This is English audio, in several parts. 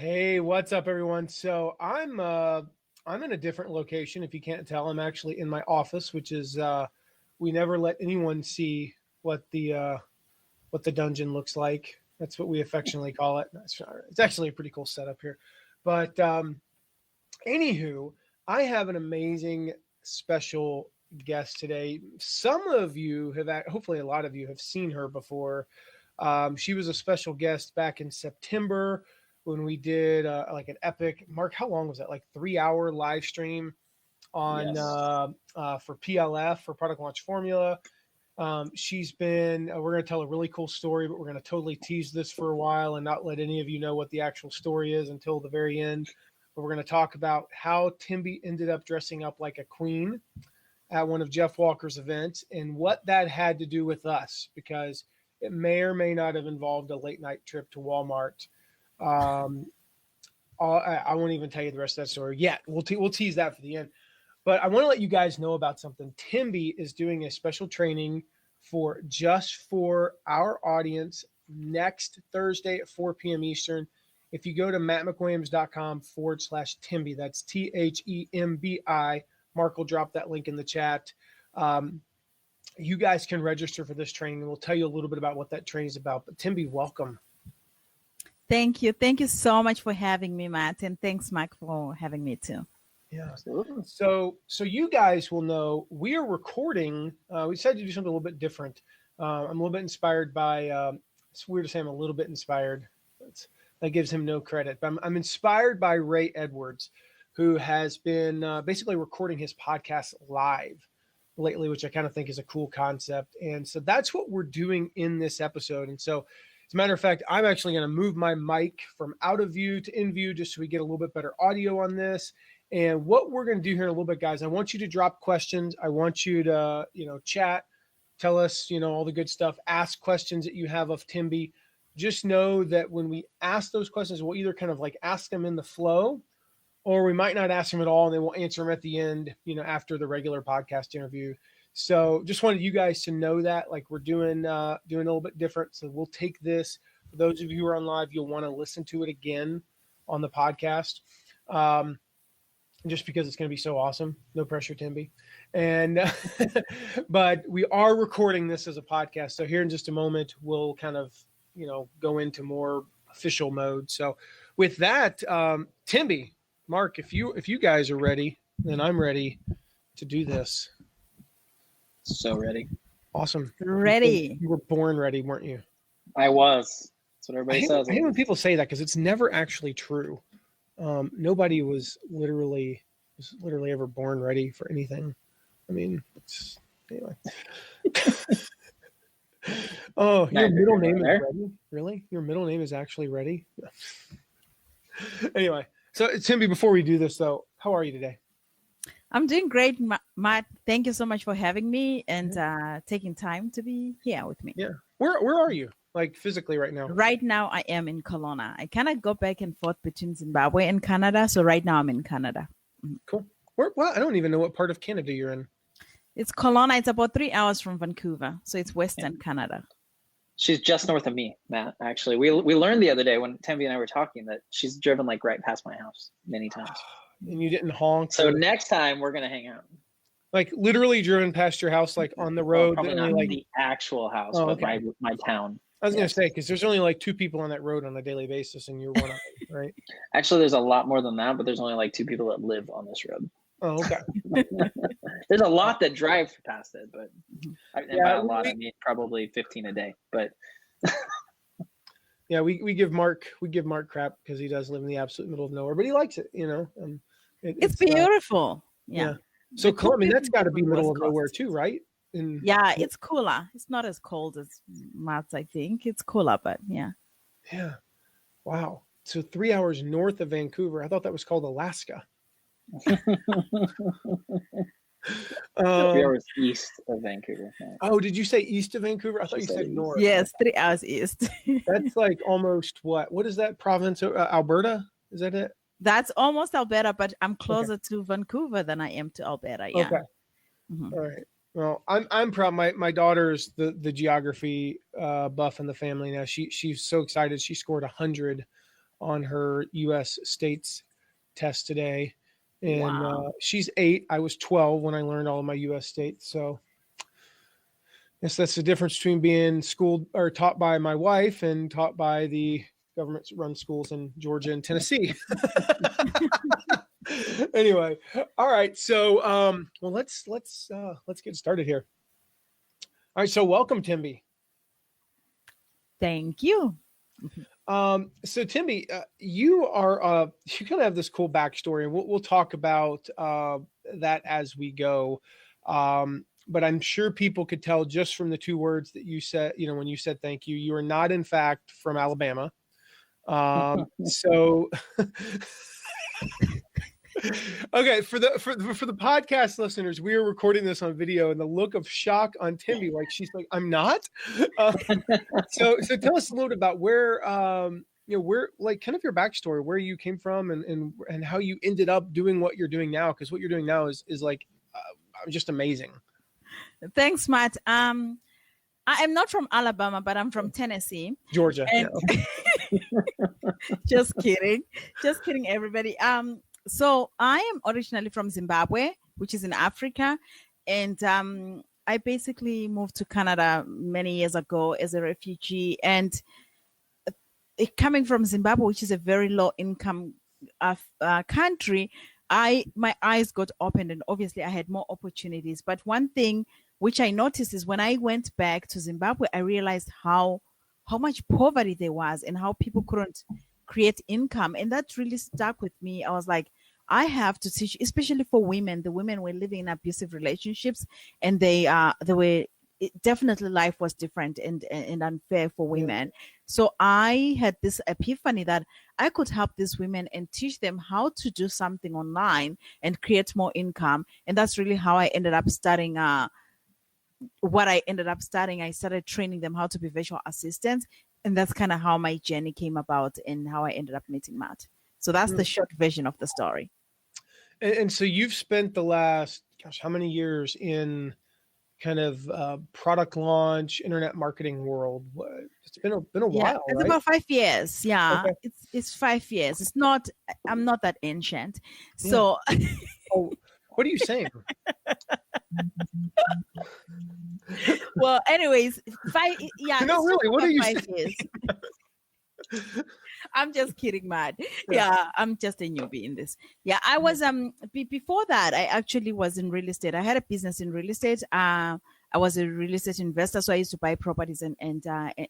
Hey, what's up, everyone? So I'm in a different location. If you can't tell, I'm actually in my office, which is we never let anyone see what the dungeon looks like. That's what we affectionately call it. It's actually a pretty cool setup here. But anywho, I have an amazing special guest today. Some of you hopefully a lot of you have seen her before. She was a special guest back in September when we did like an epic. Mark, how long was that? Like 3 hour live stream on Yes. for PLF, for Product Launch Formula. She's been. We're going to tell a really cool story, but we're going to totally tease this for a while and not let any of you know what the actual story is until the very end. But we're going to talk about how Thembi ended up dressing up like a queen at one of Jeff Walker's events and what that had to do with us, because it may or may not have involved a late night trip to Walmart. I won't even tell you the rest of that story yet. We'll tease that for the end. But I want to let you guys know about something. Thembi is doing a special training for our audience next Thursday at 4 p.m. Eastern. If you go to mattmcwilliams.com/Thembi, that's THEMBI. Mark will drop that link in the chat. You guys can register for this training, and we'll tell you a little bit about what that training is about. But Thembi, welcome. Thank you. Thank you so much for having me, Matt. And thanks, Mike, for having me too. Yeah. So you guys will know we are recording. We decided to do something a little bit different. I'm a little bit inspired by. It's weird to say I'm a little bit inspired. That gives him no credit. But I'm inspired by Ray Edwards, who has been basically recording his podcast live lately, which I kind of think is a cool concept. And so that's what we're doing in this episode. And so, as a matter of fact, I'm actually going to move my mic from out of view to in view just so we get a little bit better audio on this. And what we're going to do here in a little bit, guys, I want you to drop questions. I want you to, chat, tell us, all the good stuff, ask questions that you have of Thembi. Just know that when we ask those questions, we'll either kind of like ask them in the flow, or we might not ask them at all, and then we'll answer them at the end, after the regular podcast interview. So just wanted you guys to know that, like, we're doing a little bit different. So we'll take this. For those of you who are on live, you'll want to listen to it again on the podcast. Just because it's going to be so awesome. No pressure, Thembi. And but we are recording this as a podcast. So here in just a moment, we'll kind of, go into more official mode. So with that, Thembi, Mark, if you guys are ready, then I'm ready to do this. So ready. Awesome. Ready. You were born ready, weren't you? I was. That's what everybody says. I hate when people say that because it's never actually true. Nobody was literally ever born ready for anything. I mean, anyway. Oh, your middle name is Ready? Really? Your middle name is actually Ready? Anyway, so Thembi, before we do this, though, how are you today? I'm doing great, Matt. Thank you so much for having me and taking time to be here with me. Yeah. Where are you? Like physically right now? Right now, I am in Kelowna. I kind of go back and forth between Zimbabwe and Canada. So right now, I'm in Canada. Cool. Well, I don't even know what part of Canada you're in. It's Kelowna. It's about 3 hours from Vancouver. So it's Western Canada. She's just north of me, Matt, actually. We learned the other day when Thembi and I were talking that she's driven like right past my house many times. And you didn't honk? So next time we're going to hang out. Like literally driven past your house, like on the road? Probably not like the actual house, but my town. I was going to say, because there's only like 2 people on that road on a daily basis, and you're one of them, right? Actually, there's a lot more than that, but there's only like 2 people that live on this road. Oh, okay. There's a lot that drive past it, but by a lot, I mean probably 15 a day. But yeah, we give Mark crap because he does live in the absolute middle of nowhere, but he likes it, It's beautiful. Yeah. So, I mean, that's got to be middle of nowhere too, right? Yeah, it's cooler. It's not as cold as Matt's, I think. It's cooler, but yeah. Yeah. Wow. So 3 hours north of Vancouver. I thought that was called Alaska. 3 hours east of Vancouver. Oh, did you say east of Vancouver? I thought you said north. Yes, 3 hours east. That's like almost what? What is that province? Alberta? Is that it? That's almost Alberta, but I'm closer to Vancouver than I am to Alberta. Yeah. Okay. Mm-hmm. All right. Well, I'm proud. My daughter's the geography buff in the family now. She's so excited. She scored 100 on her U.S. states test today. And Wow. she's 8. I was 12 when I learned all of my U.S. states. So yes, that's the difference between being schooled or taught by my wife and taught by the government-run schools in Georgia and Tennessee. Anyway, all right. So, well, let's get started here. All right. So, welcome, Thembi. Thank you. So Thembi, you kind of have this cool backstory, and we'll talk about that as we go. But I'm sure people could tell just from the 2 words that you said, when you said thank you, you are not in fact from Alabama. So okay, for the podcast listeners, we are recording this on video, and the look of shock on Thembi, like she's like, I'm not. So tell us a little bit about where where, like, kind of your backstory, where you came from, and how you ended up doing what you're doing now, because what you're doing now is like just amazing. Thanks, Matt. I am not from Alabama, but I'm from Tennessee. Georgia. And just kidding, everybody. So I am originally from Zimbabwe, which is in Africa, and I basically moved to Canada many years ago as a refugee. And coming from Zimbabwe, which is a very low income country, my eyes got opened, and obviously I had more opportunities. But one thing which I noticed is when I went back to Zimbabwe, I realized how much poverty there was and how people couldn't create income. And that really stuck with me. I was like, I have to teach, especially for women. The women were living in abusive relationships, and they were definitely, life was different and unfair for women. So I had this epiphany that I could help these women and teach them how to do something online and create more income. And that's really how I ended up starting what I ended up starting. I started training them how to be virtual assistants. And that's kind of how my journey came about and how I ended up meeting Matt. So that's the short version of the story. And so you've spent the last, how many years in kind of product launch, internet marketing world? It's been a while, it's right? about 5 years. Yeah, Okay. It's 5 years. It's not. I'm not that ancient. So. Oh, what are you saying? Well, anyways, 5. Yeah. No, really. What are you 5 saying? years. I'm just kidding, Matt. Yeah, I'm just a newbie in this. Yeah, I was before that, I actually was in real estate. I had a business in real estate. I was a real estate investor, so I used to buy properties and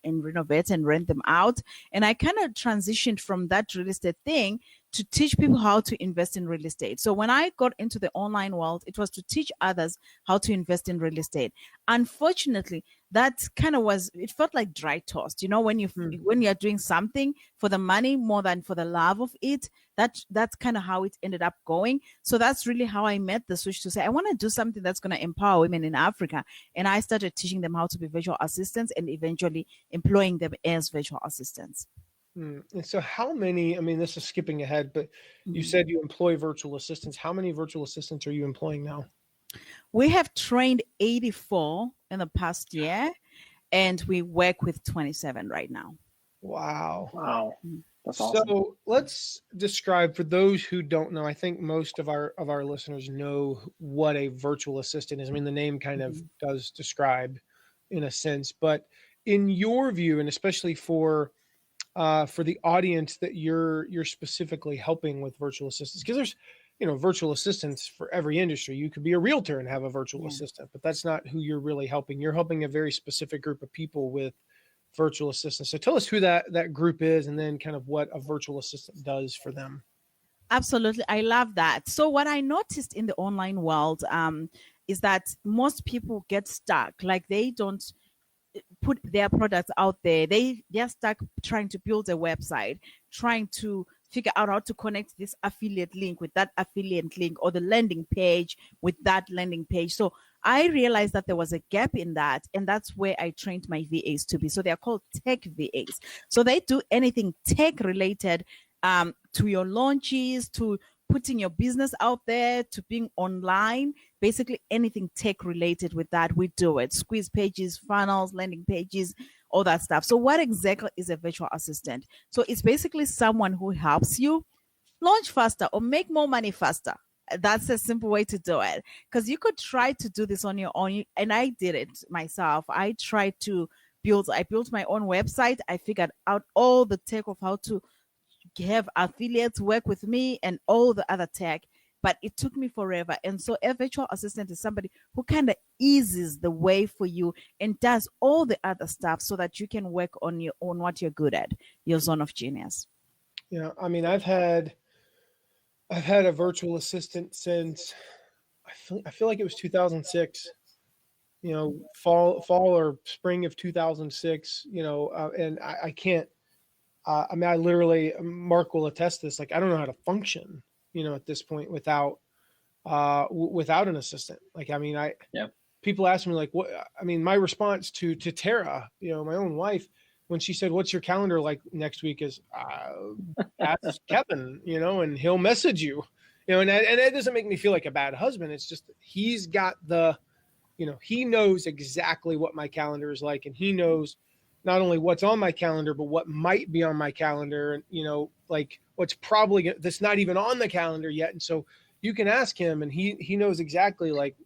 renovate and rent them out. And I kind of transitioned from that real estate thing to teach people how to invest in real estate. So when I got into the online world, it was to teach others how to invest in real estate. Unfortunately, that kind of it felt like dry toast. When you're doing something for the money more than for the love of it, that's kind of how it ended up going. So that's really how I met the switch to say, I want to do something that's going to empower women in Africa. And I started teaching them how to be virtual assistants and eventually employing them as virtual assistants. And so how many, this is skipping ahead, but you said you employ virtual assistants. How many virtual assistants are you employing now? We have trained 84 in the past year, and we work with 27 right now. Wow. That's awesome. So let's describe, for those who don't know, I think most of our listeners know what a virtual assistant is. The name kind of does describe in a sense, but in your view, and especially for the audience that you're specifically helping with virtual assistants, because there's virtual assistants for every industry. You could be a realtor and have a virtual assistant, but that's not who you're really helping. You're helping a very specific group of people with virtual assistants. So tell us who that group is, and then kind of what a virtual assistant does for them. Absolutely. I love that. So what I noticed in the online world is that most people get stuck. Like, they don't put their products out there. They're stuck trying to build a website, trying to figure out how to connect this affiliate link with that affiliate link, or the landing page with that landing page. So I realized that there was a gap in that, and that's where I trained my VAs to be. So they're called tech VAs. So they do anything tech related, to your launches, to putting your business out there to being online, basically anything tech related with that, we do it. Squeeze pages, funnels, landing pages, all that stuff. So what exactly is a virtual assistant? So it's basically someone who helps you launch faster or make more money faster. That's a simple way to do it, because you could try to do this on your own, and I did it myself. I built my own website. I figured out all the tech of how to have affiliates work with me and all the other tech, but it took me forever. And so a virtual assistant is somebody who kind of eases the way for you and does all the other stuff so that you can work on what you're good at, your zone of genius. Yeah, I mean, I've had a virtual assistant since I feel like it was 2006. Fall or spring of 2006. And I can't. I mean, I literally, Mark will attest to this. Like, I don't know how to function, at this point without an assistant. Like, I mean, people ask me like, what? I mean, my response to Tara, my own wife, when she said, "What's your calendar like next week?" is ask Kevin, and he'll message you, and that doesn't make me feel like a bad husband. It's just he's got he knows exactly what my calendar is like, and he knows not only what's on my calendar, but what might be on my calendar, and like what's probably that's not even on the calendar yet. And so you can ask him, and he knows exactly like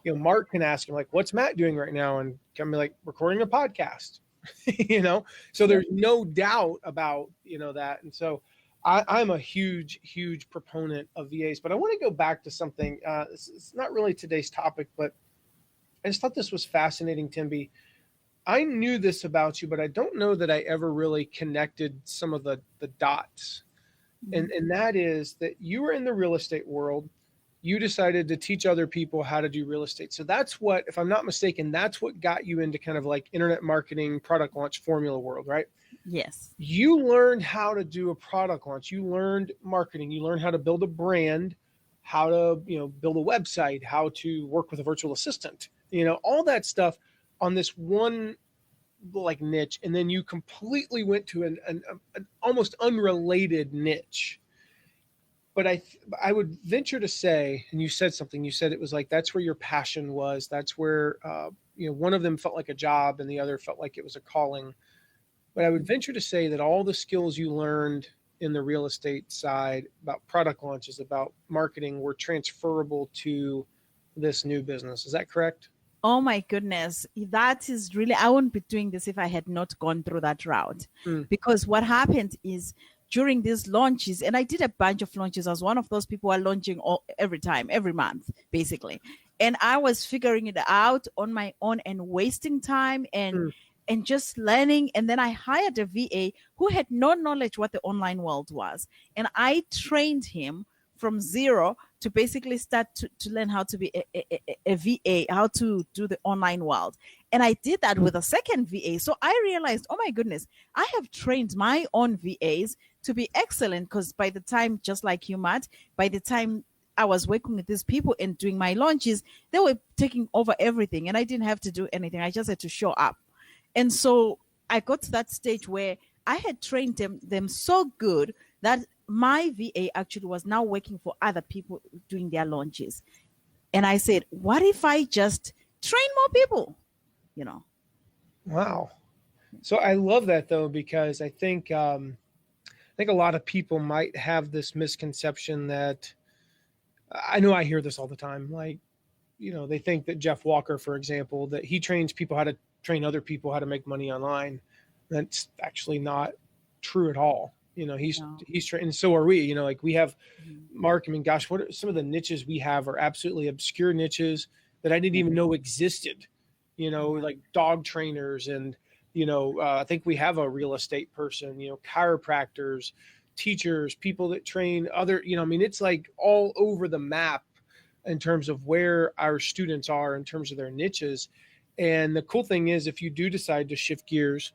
Mark can ask him like, "What's Matt doing right now?" and can be like, "Recording a podcast." So there's no doubt about that. And so I'm a huge proponent of VAs. But I want to go back to something. It's not really today's topic, but I just thought this was fascinating, Thembi. I knew this about you, but I don't know that I ever really connected some of the dots. And that is that you were in the real estate world. You decided to teach other people how to do real estate. So that's what, if I'm not mistaken, that's what got you into kind of like internet marketing, product launch formula world, right? Yes. You learned how to do a product launch. You learned marketing. You learned how to build a brand, how to, build a website, how to work with a virtual assistant, all that stuff on this one like niche. And then you completely went to an almost unrelated niche. But I would venture to say, and you said something, you said it was like, that's where your passion was. That's where, one of them felt like a job and the other felt like it was a calling. But I would venture to say that all the skills you learned in the real estate side about product launches, about marketing, were transferable to this new business. Is that correct? Oh my goodness. That is really, I wouldn't be doing this if I had not gone through that route. Because what happened is, during these launches, and I did a bunch of launches. I was one of those people who are launching every month, basically. And I was figuring it out on my own and wasting time and just learning. And then I hired a VA who had no knowledge what the online world was. And I trained him from zero to basically start to learn how to be a VA, how to do the online world. And I did that with a second VA. So I realized, oh my goodness, I have trained my own VAs to be excellent, because by the time, just like you, Matt, by the time I was working with these people and doing my launches, they were taking over everything and I didn't have to do anything. I just had to show up. And so I got to that stage where I had trained them so good that my VA actually was now working for other people doing their launches. And I said, what if I just train more people? Wow. So I love that though, because I think a lot of people might have this misconception that, I know I hear this all the time. Like, they think that Jeff Walker, for example, that he trains people how to train other people how to make money online. That's actually not true at all. He's trained, and so are we. Like we have Mark. I mean, gosh, what are some of the niches we have are absolutely obscure niches that I didn't even know existed. Like dog trainers, and I think we have a real estate person. Chiropractors, teachers, people that train other. I mean, it's like all over the map in terms of where our students are in terms of their niches. And the cool thing is, if you do decide to shift gears,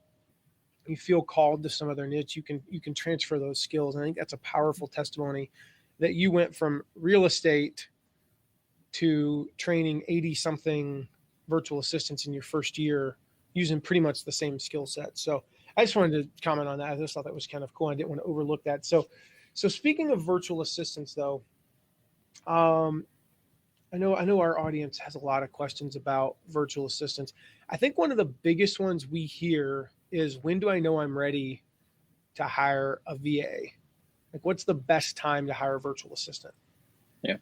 you feel called to some other niche, you can transfer those skills. And I think that's a powerful testimony that you went from real estate to training 80 something virtual assistants in your first year using pretty much the same skill set. So I just wanted to comment on that. I just thought that was kind of cool. I didn't want to overlook that. So So speaking of virtual assistants, though, um, I know our audience has a lot of questions about virtual assistants. I think one of the biggest ones we hear is, when do I know I'm ready to hire a VA? Like, what's the best time to hire a virtual assistant? Yeah.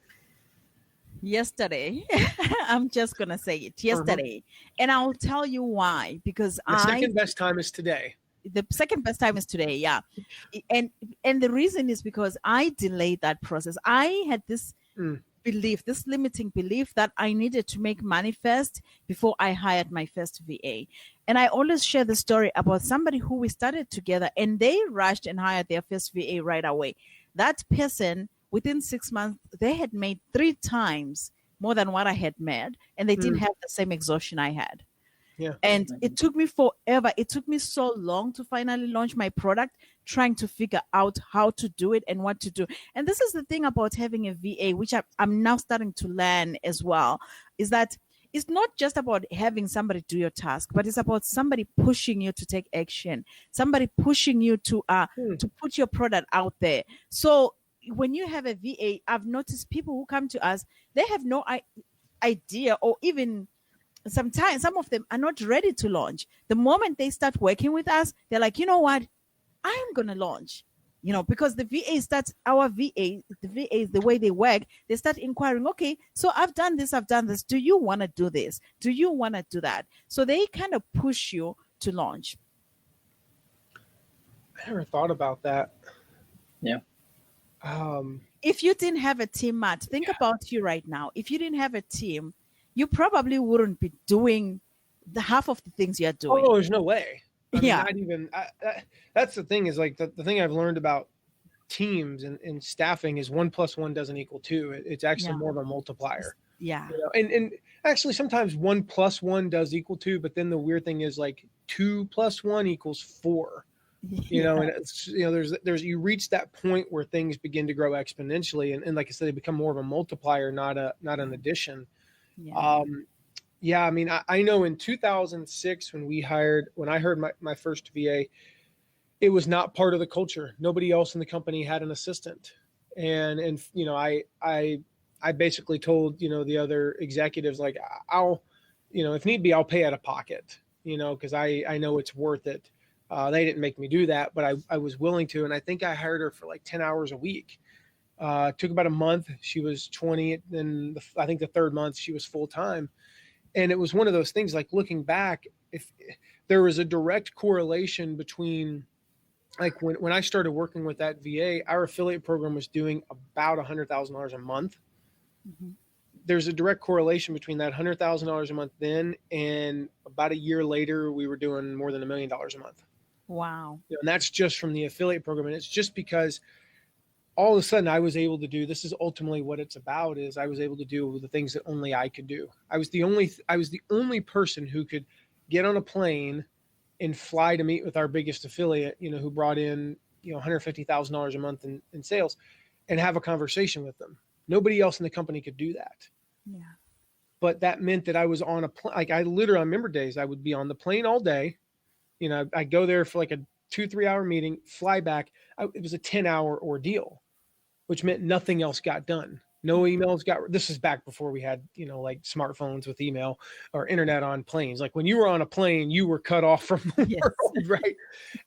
Yesterday. I'm just gonna say it. Yesterday. And I'll tell you why. Because The second best time is today. the second best time is today, yeah. And the reason is because I delayed that process. I had this belief, this limiting belief, that I needed to make money first before I hired my first VA. And I always share the story about somebody who we started together and they rushed and hired their first VA right away. That person, within 6 months, they had made 3 times more than what I had made, and they didn't have the same exhaustion I had. Yeah. And it took me forever. It took me so long to finally launch my product, trying to figure out how to do it and what to do. And this is the thing about having a VA, which I'm now starting to learn as well, is that it's not just about having somebody do your task, but it's about somebody pushing you to take action, somebody pushing you to put your product out there. So when you have a VA, I've noticed people who come to us, they have no idea, or even sometimes some of them are not ready to launch. The moment they start working with us, they're like, you know what, I'm going to launch, because the VA starts, the VAs, the way they work, they start inquiring, okay, so I've done this. Do you want to do this? Do you want to do that? So they kind of push you to launch. I never thought about that. Yeah. If you didn't have a team, Matt, think about you right now. If you didn't have a team, you probably wouldn't be doing the half of the things you're doing. Oh, there's no way. I mean, Yeah. not even. That's the thing, is like the thing I've learned about teams and staffing is 1 + 1 doesn't equal 2. It's actually more of a multiplier. Yeah. And actually sometimes 1 + 1 does equal 2, but then the weird thing is like 2 + 1 = 4. And it's, there's you reach that point where things begin to grow exponentially, and like I said, they become more of a multiplier, not an addition. Yeah. I mean, I know in 2006 when I heard my first VA, it was not part of the culture. Nobody else in the company had an assistant, and I basically told the other executives, like, I'll if need be, I'll pay out of pocket, because I know it's worth it. They didn't make me do that, but I was willing to. And I think I hired her for like 10 hours a week. It took about a month. She was 20. Then I think the third month she was full time. And it was one of those things, like, looking back, if there was a direct correlation between, like, when I started working with that VA, our affiliate program was doing about $100,000 a month. Mm-hmm. There's a direct correlation between that $100,000 a month then, and about a year later, we were doing more than $1 million a month. Wow. And that's just from the affiliate program. And it's just because all of a sudden I was able to do, this is ultimately what it's about, is I was able to do the things that only I could do. I was the only person who could get on a plane and fly to meet with our biggest affiliate, who brought in, $150,000 a month in sales, and have a conversation with them. Nobody else in the company could do that. Yeah. But that meant that I was on a plane. Like, I remember days I would be on the plane all day. I'd go there for like a 2-3 hour meeting, fly back. It was a 10-hour ordeal, which meant nothing else got done. No emails this is back before we had, like smartphones with email or internet on planes. Like, when you were on a plane, you were cut off from the world, right?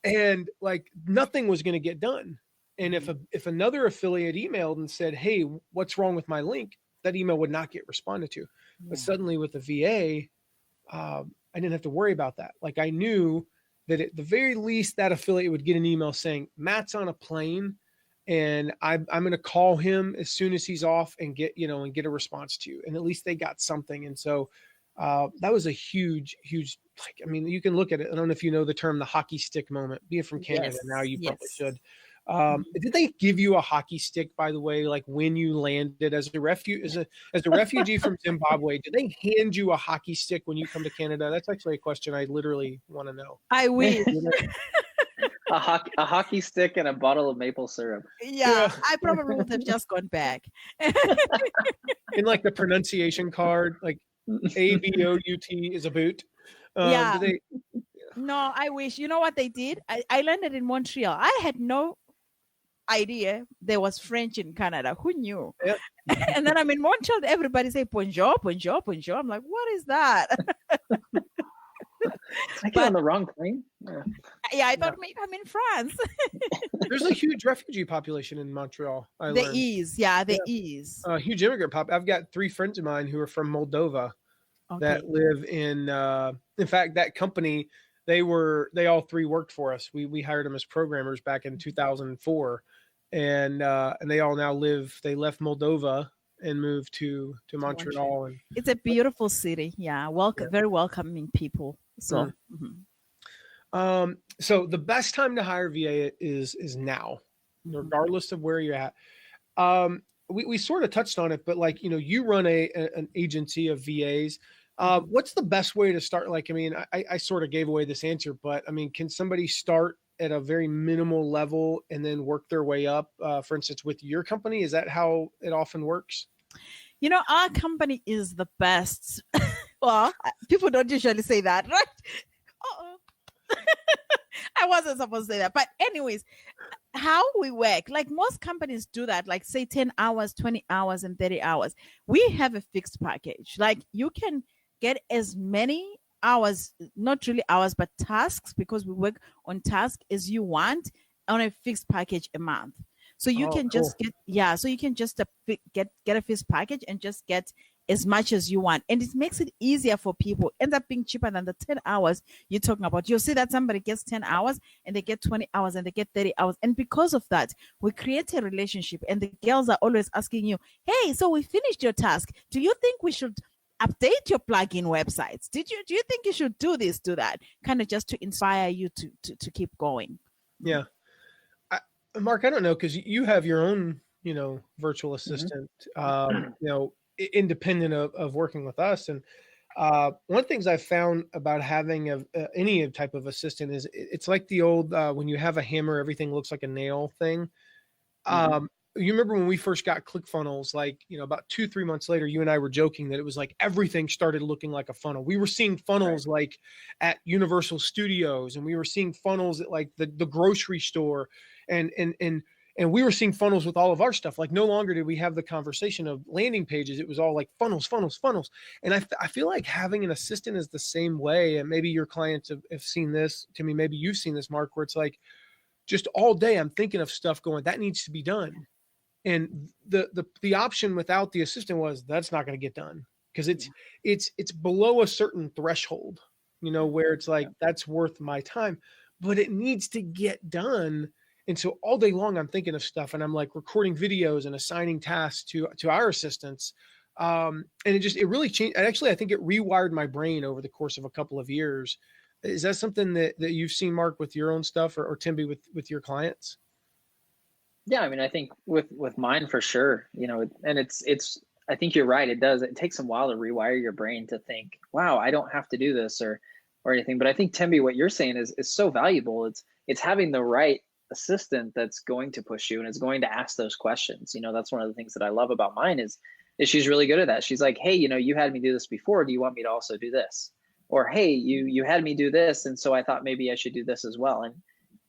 And like, nothing was going to get done. And if another affiliate emailed and said, hey, what's wrong with my link? That email would not get responded to. Yeah. But suddenly with the VA, I didn't have to worry about that. Like, I knew that at the very least that affiliate would get an email saying, Matt's on a plane, and I'm going to call him as soon as he's off and get a response to you. And at least they got something. And so that was a huge, like, I mean, you can look at it. I don't know if you know the term, the hockey stick moment. Being from Canada now, you probably should. Did they give you a hockey stick, by the way, like when you landed as a refugee from Zimbabwe? Did they hand you a hockey stick when you come to Canada? That's actually a question I literally want to know. I wish. A hockey stick and a bottle of maple syrup. Yeah, I probably would have just gone back. In like the pronunciation card, like ABOUT is a boot. Yeah. No, I wish. You know what they did? I landed in Montreal. I had no idea there was French in Canada. Who knew? Yep. And then I'm in Montreal, everybody say bonjour, bonjour, bonjour. I'm like, what is that? I get on the wrong plane. Yeah, I thought maybe I'm in France. There's a huge refugee population in Montreal. There learned. is, yeah, there is. A huge immigrant pop. I've got 3 friends of mine who are from Moldova that live in fact, that company, they all 3 worked for us. We hired them as programmers back in 2004, and they all now they left Moldova and moved to Montreal. And it's a beautiful city. Yeah, very welcoming people. So, so the best time to hire VA is now, regardless of where you're at. We sort of touched on it, but like, you run an agency of VAs. What's the best way to start? Like, I mean, I sort of gave away this answer, but I mean, can somebody start at a very minimal level and then work their way up? For instance, with your company, is that how it often works? Our company is the best. Well, people don't usually say that, right? I wasn't supposed to say that. But anyways, how we work, like most companies do that, like say 10 hours, 20 hours, and 30 hours. We have a fixed package. Like you can get as many hours, not really hours, but tasks, because we work on tasks as you want on a fixed package a month. So you can just get a fixed package and just get as much as you want. And it makes it easier for people. Ends up being cheaper than the 10 hours you're talking about. You'll see that somebody gets 10 hours and they get 20 hours and they get 30 hours. And because of that, we create a relationship, and the girls are always asking you, hey, so we finished your task. Do you think we should update your plugin websites? Do you think you should do this, do that? Kind of just to inspire you to keep going. Yeah. Mark, I don't know, because you have your own, virtual assistant, independent of working with us. And one of the things I've found about having any type of assistant is it's like the old, when you have a hammer, everything looks like a nail thing. You remember when we first got ClickFunnels, like, about 2-3 months later, you and I were joking that it was like everything started looking like a funnel. We were seeing funnels like at Universal Studios, and we were seeing funnels at like the grocery store, and we were seeing funnels with all of our stuff. Like no longer did we have the conversation of landing pages. It was all like funnels. And I feel like having an assistant is the same way. And maybe your clients have seen this. Timmy, maybe you've seen this, Mark, where it's like just all day I'm thinking of stuff going, that needs to be done. And the option without the assistant was that's not going to get done, because it's below a certain threshold, where it's like, that's worth my time, but it needs to get done. And so all day long I'm thinking of stuff, and I'm like recording videos and assigning tasks to our assistants. And it really changed. Actually, I think it rewired my brain over the course of a couple of years. Is that something that you've seen, Mark, with your own stuff, or Thembi with your clients? Yeah, I mean, I think with mine for sure, and it's I think you're right. It takes a while to rewire your brain to think, wow, I don't have to do this or anything. But I think, Thembi, what you're saying is so valuable. It's having the right assistant that's going to push you and is going to ask those questions. That's one of the things that I love about mine is she's really good at that. She's like, hey, you had me do this before. Do you want me to also do this? Or, hey, you had me do this, and so I thought maybe I should do this as well. And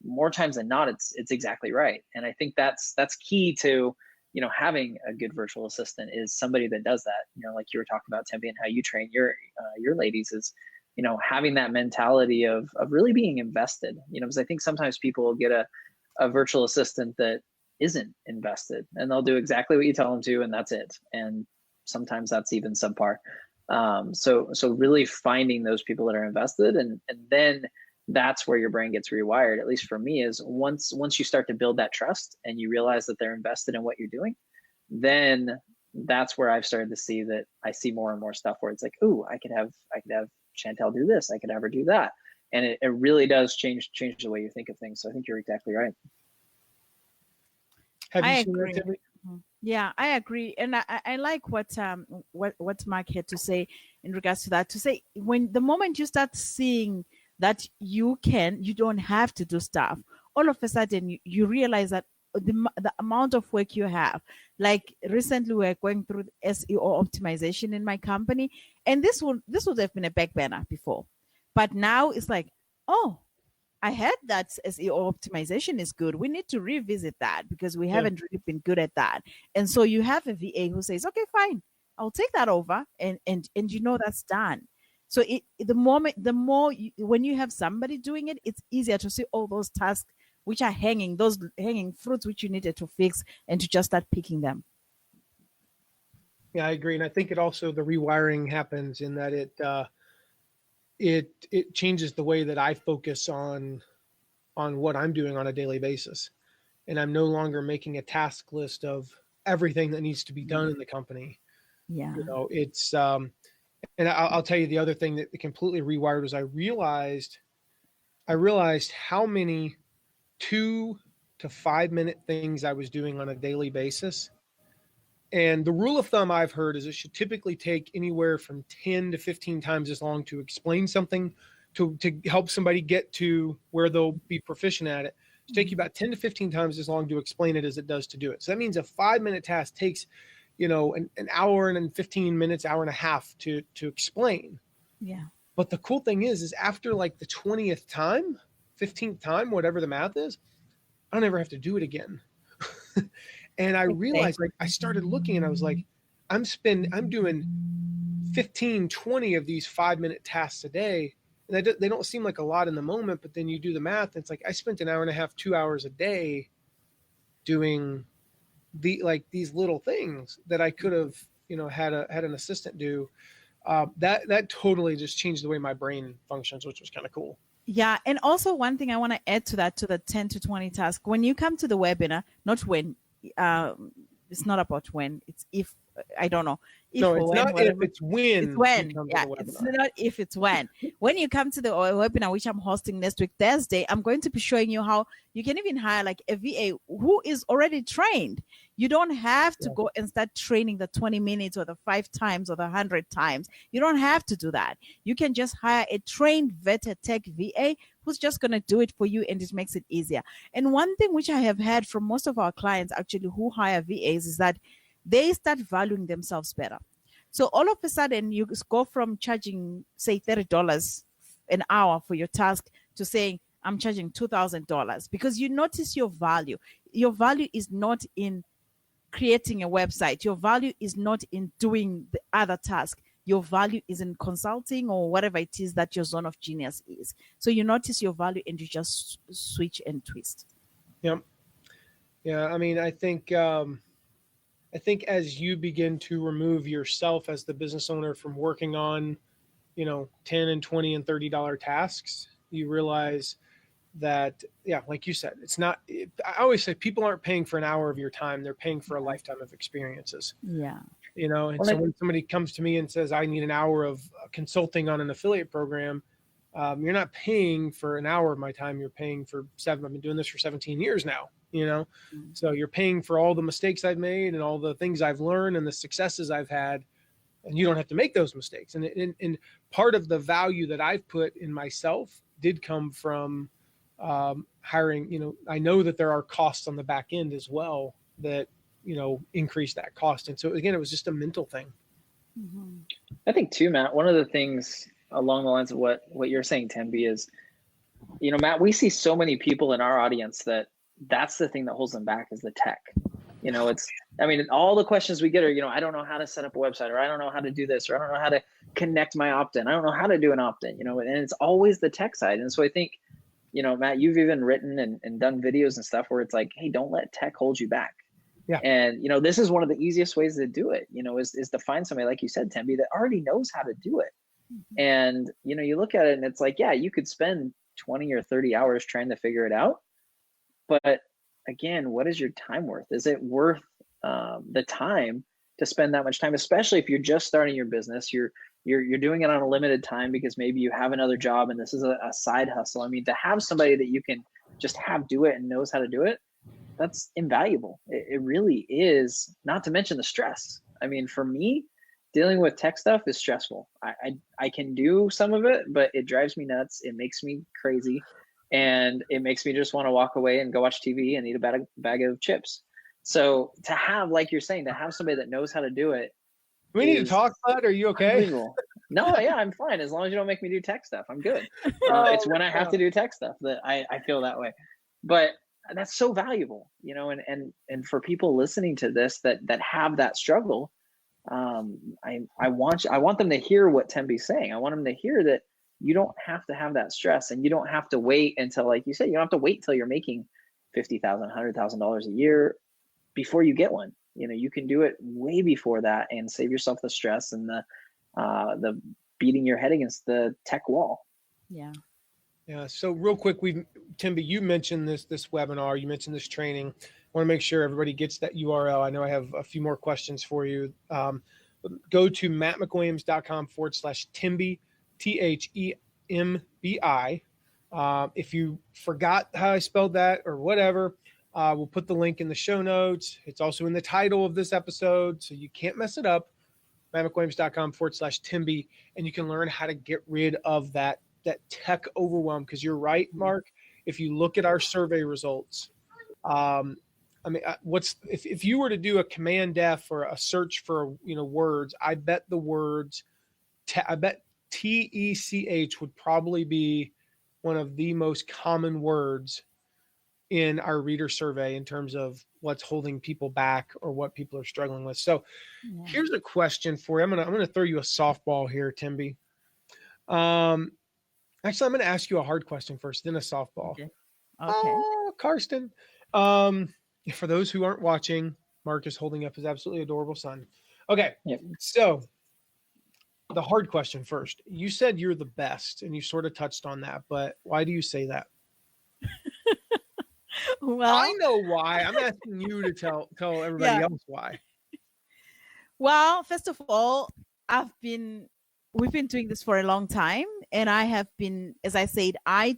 more times than not, it's exactly right. And I think that's key to, having a good virtual assistant is somebody that does that. Like you were talking about, Thembi, and how you train your ladies is, having that mentality of really being invested. Because I think sometimes people will get a virtual assistant that isn't invested, and they'll do exactly what you tell them to, and that's it. And sometimes that's even subpar. So really finding those people that are invested, and then that's where your brain gets rewired. At least for me, is once you start to build that trust and you realize that they're invested in what you're doing, then that's where I've started to see that I see more and more stuff where it's like, ooh, I could have Chantel do this, I could have her do that. And it really does change the way you think of things. So I think you're exactly right. Have you I seen agree. that, Thembi? Yeah, I agree. And I like what Mark had to say in regards to that, to say when the moment you start seeing that you don't have to do stuff, all of a sudden you realize that the amount of work you have. Like recently we're going through SEO optimization in my company, and this would have been a back burner before, but now it's like, oh, I heard that SEO optimization is good. We need to revisit that because we haven't really been good at that. And so you have a VA who says, okay, fine, I'll take that over, and that's done. So the more when you have somebody doing it, it's easier to see all those tasks which are hanging, those hanging fruits which you needed to fix, and to just start picking them. Yeah, I agree, and I think it also, the rewiring happens in that it changes the way that I focus on what I'm doing on a daily basis, and I'm no longer making a task list of everything that needs to be done in the company. Yeah, it's and I'll tell you the other thing that completely rewired was I realized how many 2 to 5 minute things I was doing on a daily basis. And the rule of thumb I've heard is it should typically take anywhere from 10 to 15 times as long to explain something, to help somebody get to where they'll be proficient at it. It take you about 10 to 15 times as long to explain it as it does to do it. So that means a 5-minute task takes, an hour and 15 minutes, hour and a half to explain. Yeah. But the cool thing is after like the 20th time, 15th time, whatever the math is, I'll never have to do it again. And I realized, like, I started looking and I was like, I'm doing 15, 20 of these 5-minute tasks a day. And they don't seem like a lot in the moment, but then you do the math. And it's like, I spent an hour and a half, 2 hours a day doing these little things that I could have, had an assistant do. That totally just changed the way my brain functions, which was kind of cool. Yeah. And also one thing I want to add to that, to the 10 to 20 task, when you come to the webinar, not when, it's not about when, it's if, I don't know. If no, it's not whatever. If, it's when. It's when. Yeah, it's not if, it's when. When you come to the webinar, which I'm hosting next week, Thursday, I'm going to be showing you how you can even hire like a VA who is already trained. You don't have to go and start training the 20 minutes or the 5 times or the 100 times. You don't have to do that. You can just hire a trained vetted tech VA who's just going to do it for you, and it makes it easier. And one thing which I have heard from most of our clients actually who hire VAs is that they start valuing themselves better. So all of a sudden you go from charging, say, $30 an hour for your task to saying, I'm charging $2,000, because you notice your value. Your value is not in creating a website. Your value is not in doing the other task. Your value is in consulting or whatever it is that your zone of genius is. So you notice your value and you just switch and twist. Yeah. Yeah. I mean, I think as you begin to remove yourself as the business owner from working on, $10 and $20 and $30 tasks, you realize that, like you said, it's not, I always say people aren't paying for an hour of your time. They're paying for a lifetime of experiences. Yeah. And so when somebody comes to me and says, I need an hour of consulting on an affiliate program, you're not paying for an hour of my time. You're paying for 7. I've been doing this for 17 years now, So you're paying for all the mistakes I've made and all the things I've learned and the successes I've had, and you don't have to make those mistakes. And part of the value that I've put in myself did come from hiring. I know that there are costs on the back end as well that, increase that cost. And so again, it was just a mental thing. Mm-hmm. I think too, Matt, one of the things along the lines of what you're saying, Thembi, is, Matt, we see so many people in our audience that's the thing that holds them back, is the tech. All the questions we get are, I don't know how to set up a website, or I don't know how to do this, or I don't know how to connect my opt-in. I don't know how to do an opt-in, and it's always the tech side. And so I think, Matt, you've even written and done videos and stuff where it's like, hey, don't let tech hold you back. Yeah. And, this is one of the easiest ways to do it, is to find somebody, like you said, Thembi, that already knows how to do it. Mm-hmm. And, you look at it and it's like, yeah, you could spend 20 or 30 hours trying to figure it out. But again, what is your time worth? Is it worth the time to spend that much time, especially if you're just starting your business, you're doing it on a limited time because maybe you have another job and this is a side hustle. To have somebody that you can just have do it and knows how to do it, that's invaluable. It really is, not to mention the stress. For me, dealing with tech stuff is stressful. I can do some of it, but it drives me nuts. It makes me crazy. And it makes me just want to walk away and go watch TV and eat a bag of chips. So to have, like you're saying, to have somebody that knows how to do it. We need to talk, bud. Are you okay? No, yeah, I'm fine. As long as you don't make me do tech stuff, I'm good. It's when I have to do tech stuff that I feel that way. But that's so valuable, and for people listening to this that have that struggle, I want them to hear what Thembi's saying. I want them to hear that you don't have to have that stress, and you don't have to wait until, like you said, you don't have to wait until you're making $50,000, $100,000 a year before you get one. You can do it way before that and save yourself the stress and the beating your head against the tech wall. Yeah. So real quick, Thembi, you mentioned this webinar, you mentioned this training. I want to make sure everybody gets that URL. I know I have a few more questions for you. Go to mattmcwilliams.com/Thembi, THEMBI. If you forgot how I spelled that or whatever, we'll put the link in the show notes. It's also in the title of this episode, so you can't mess it up. mattmcwilliams.com/Thembi, and you can learn how to get rid of that tech overwhelm. Because you're right, Mark. If you look at our survey results, if you were to do a command def or a search for words, I bet the words TECH would probably be one of the most common words in our reader survey in terms of what's holding people back or what people are struggling with. So here's a question for you. I'm gonna throw you a softball here, Thembi. Actually, I'm going to ask you a hard question first, then a softball. Okay. Oh, Karsten. For those who aren't watching, Mark is holding up his absolutely adorable son. Okay. Yep. So the hard question first. You said you're the best, and you sort of touched on that, but why do you say that? Well, I know why. I'm asking you to tell everybody else why. Well, first of all, we've been doing this for a long time, and I have been, as I said, I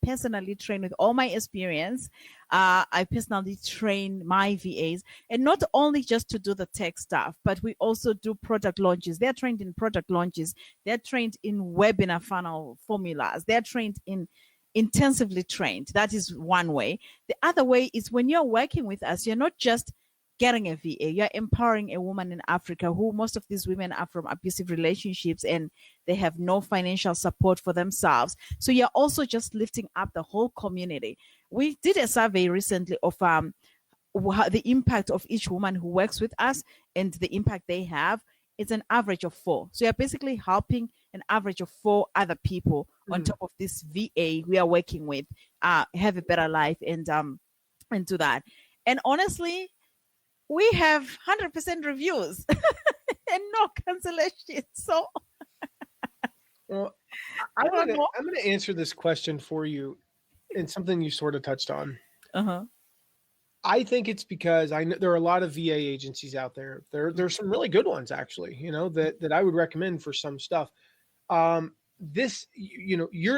personally train with all my experience. I personally train my VAs, and not only just to do the tech stuff, but we also do product launches. They're trained in product launches. They're trained in webinar funnel formulas. They're trained in intensively trained. That is one way. The other way is when you're working with us, you're not just getting a VA, you're empowering a woman in Africa who most of these women are from abusive relationships and they have no financial support for themselves. So you're also just lifting up the whole community. We did a survey recently of the impact of each woman who works with us and the impact they have. It's an average of 4. So you're basically helping an average of 4 other people on top of this VA we are working with have a better life and do that. And honestly, we have 100% reviews and no cancellations. So, well, I'm going to answer this question for you in something you sort of touched on. I think it's because I know there are a lot of VA agencies out there. There's some really good ones, actually, that I would recommend for some stuff. You're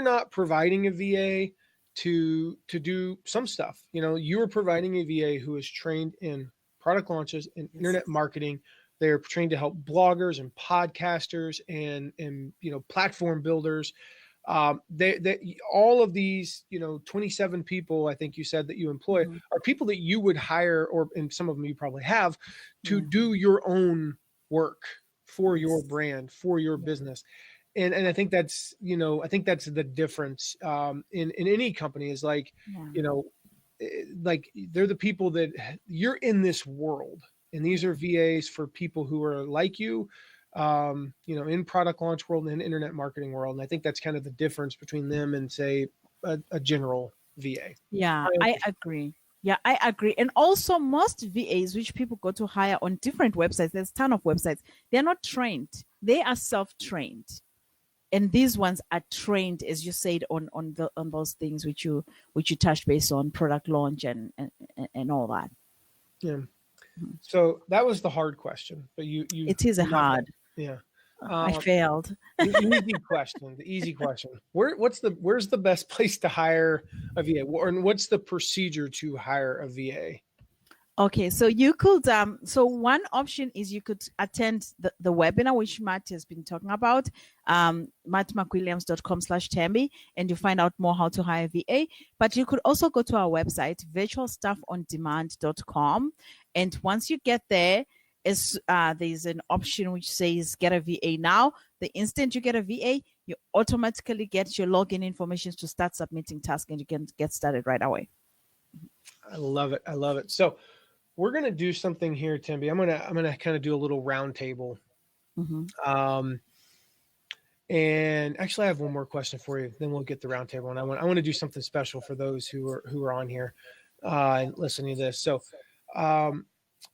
not providing a VA to do some stuff. You are providing a VA who is trained in product launches and internet marketing. They're trained to help bloggers and podcasters and platform builders. They all of these 27 people I think you said that you employ are people that you would hire, and some of them you probably have, to do your own work for your brand, for your business. And I think that's the difference in any company is like they're the people that you're in this world, and these are VAs for people who are like you, in product launch world and internet marketing world. And I think that's kind of the difference between them and say a general VA. Yeah, I agree. Yeah, I agree. And also most VAs, which people go to hire on different websites, there's a ton of websites, they're not trained. They are self-trained. And these ones are trained, as you said, on those things which you touched base on, product launch and all that. Yeah. So that was the hard question, but you it is a hard. Yeah. I failed. The easy question. Where's the best place to hire a VA? And what's the procedure to hire a VA? Okay, so you could, so one option is you could attend the webinar, which Matt has been talking about, mattmcwilliams.com/Thembi, and you find out more how to hire VA. But you could also go to our website, virtualstaffondemand.com. And once you get there, there's an option which says get a VA now. The instant you get a VA, you automatically get your login information to start submitting tasks, and you can get started right away. I love it. I love it. So we're gonna do something here, Thembi. I'm gonna kind of do a little round table. And actually, I have one more question for you. Then we'll get the round table. And I want to do something special for those who are on here and listening to this. So,